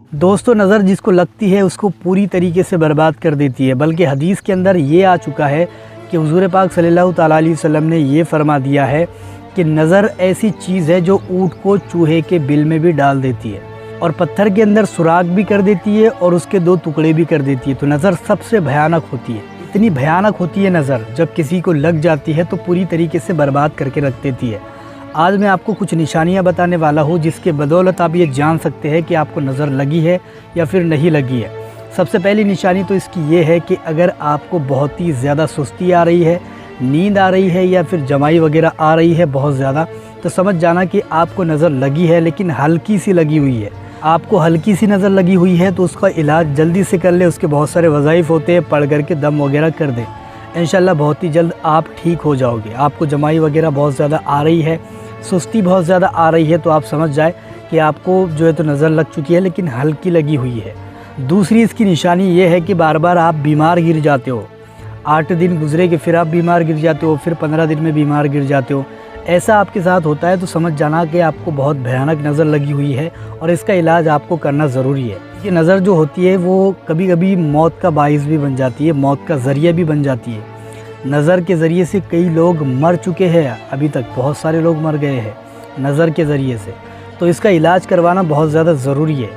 दोस्तों, नज़र जिसको लगती है उसको पूरी तरीके से बर्बाद कर देती है। बल्कि हदीस के अंदर ये आ चुका है कि हुज़ूर पाक सल्लल्लाहु तआला अलैहि वसल्लम ने ये फरमा दिया है कि नज़र ऐसी चीज़ है जो ऊँट को चूहे के बिल में भी डाल देती है और पत्थर के अंदर सुराख भी कर देती है और उसके 2 टुकड़े भी कर देती है। तो नज़र सबसे भयानक होती है। इतनी भयानक होती है नज़र, जब किसी को लग जाती है तो पूरी तरीके से बर्बाद करके रख देती है। आज मैं आपको कुछ निशानियां बताने वाला हूं जिसके बदौलत आप ये जान सकते हैं कि आपको नज़र लगी है या फिर नहीं लगी है। सबसे पहली निशानी तो इसकी ये है कि अगर आपको बहुत ही ज़्यादा सुस्ती आ रही है, नींद आ रही है या फिर जमाई वगैरह आ रही है बहुत ज़्यादा, तो समझ जाना कि आपको नज़र लगी है, लेकिन हल्की सी लगी हुई है। आपको हल्की सी नज़र लगी हुई है तो उसका इलाज जल्दी से कर ले। उसके बहुत सारे वज़ाइफ होते हैं, पढ़ करके दम वगैरह कर दें। इंशाल्लाह बहुत ही जल्द आप ठीक हो जाओगे। आपको जमाई वगैरह बहुत ज़्यादा आ रही है, सुस्ती बहुत ज़्यादा आ रही है, तो आप समझ जाए कि आपको जो है तो नज़र लग चुकी है, लेकिन हल्की लगी हुई है। दूसरी इसकी निशानी ये है कि बार बार आप बीमार गिर जाते हो। 8 दिन गुजरे कि फिर आप बीमार गिर जाते हो, फिर 15 दिन में बीमार गिर जाते हो। ऐसा आपके साथ होता है तो समझ जाना कि आपको बहुत भयानक नज़र लगी हुई है और इसका इलाज आपको करना ज़रूरी है। ये नज़र जो होती है वो कभी कभी मौत का बाइस भी बन जाती है, मौत का ज़रिया भी बन जाती है। नज़र के ज़रिए से कई लोग मर चुके हैं, अभी तक बहुत सारे लोग मर गए हैं नज़र के ज़रिए से। तो इसका इलाज करवाना बहुत ज़्यादा ज़रूरी है।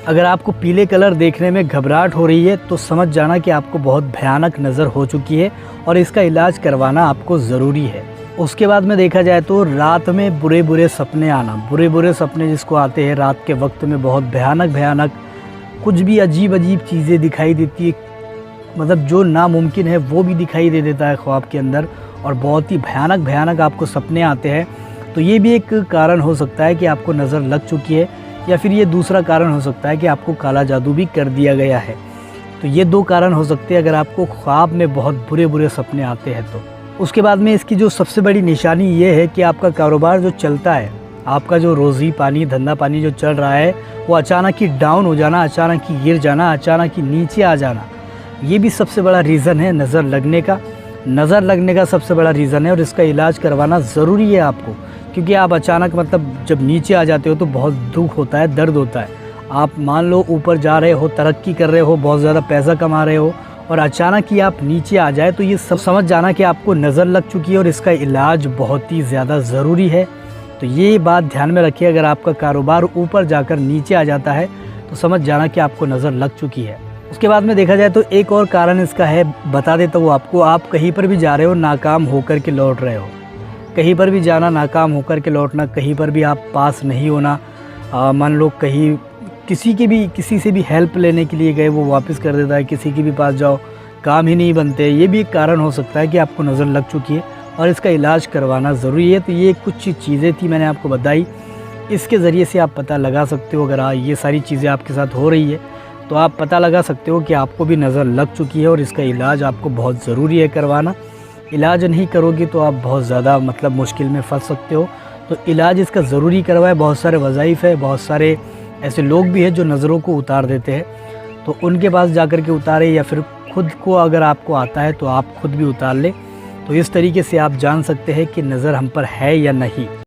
अगर आपको पीले कलर देखने में घबराहट हो रही है तो समझ जाना कि आपको बहुत भयानक नज़र हो चुकी है और इसका इलाज करवाना आपको ज़रूरी है। उसके बाद में देखा जाए तो रात में बुरे बुरे सपने आना, बुरे बुरे सपने जिसको आते हैं रात के वक्त में, बहुत भयानक कुछ भी अजीब अजीब चीज़ें दिखाई देती है, मतलब जो नामुमकिन है वो भी दिखाई दे देता है ख्वाब के अंदर और बहुत ही भयानक आपको सपने आते हैं। तो ये भी एक कारण हो सकता है कि आपको नज़र लग चुकी है, या फिर ये दूसरा कारण हो सकता है कि आपको काला जादू भी कर दिया गया है। तो ये 2 कारण हो सकते हैं अगर आपको ख्वाब में बहुत बुरे सपने आते हैं तो। उसके बाद में इसकी जो सबसे बड़ी निशानी ये है कि आपका कारोबार जो चलता है, आपका जो रोज़ी पानी धंधा पानी जो चल रहा है, वो अचानक ही डाउन हो जाना, अचानक ही गिर जाना, अचानक ही नीचे आ जाना, ये भी सबसे बड़ा रीज़न है नज़र लगने का। नज़र लगने का सबसे बड़ा रीज़न है और इसका इलाज करवाना ज़रूरी है आपको, क्योंकि आप अचानक मतलब जब नीचे आ जाते हो तो बहुत दुख होता है, दर्द होता है। आप मान लो ऊपर जा रहे हो, तरक्की कर रहे हो, बहुत ज़्यादा पैसा कमा रहे हो और अचानक ही आप नीचे आ जाए तो ये सब समझ जाना कि आपको नज़र लग चुकी है और इसका इलाज बहुत ही ज़्यादा ज़रूरी है। तो ये बात ध्यान में रखिए, अगर आपका कारोबार ऊपर जाकर नीचे आ जाता है तो समझ जाना कि आपको नज़र लग चुकी है। उसके बाद में देखा जाए तो एक और कारण इसका है, बता देता हूँ आपको। आप कहीं पर भी जा रहे हो, नाकाम होकर के लौट रहे हो, कहीं पर भी जाना, नाकाम होकर के लौटना, कहीं पर भी आप पास नहीं होना। मान लो कहीं किसी से भी हेल्प लेने के लिए गए, वो वापस कर देता है, किसी के भी पास जाओ काम ही नहीं बनते। ये भी एक कारण हो सकता है कि आपको नज़र लग चुकी है और इसका इलाज करवाना ज़रूरी है। तो ये कुछ चीज़ें थी मैंने आपको बताई, इसके ज़रिए से आप पता लगा सकते हो। अगर ये सारी चीज़ें आपके साथ हो रही है तो आप पता लगा सकते हो कि आपको भी नज़र लग चुकी है और इसका इलाज आपको बहुत ज़रूरी है करवाना। इलाज नहीं करोगे तो आप बहुत ज़्यादा मतलब मुश्किल में फंस सकते हो। तो इलाज इसका ज़रूरी करवाए। बहुत सारे वज़ाइफ है, बहुत सारे ऐसे लोग भी हैं जो नज़रों को उतार देते हैं, तो उनके पास जाकर के उतारे, या फिर खुद को अगर आपको आता है तो आप खुद भी उतार ले। तो इस तरीके से आप जान सकते हैं कि नज़र हम पर है या नहीं।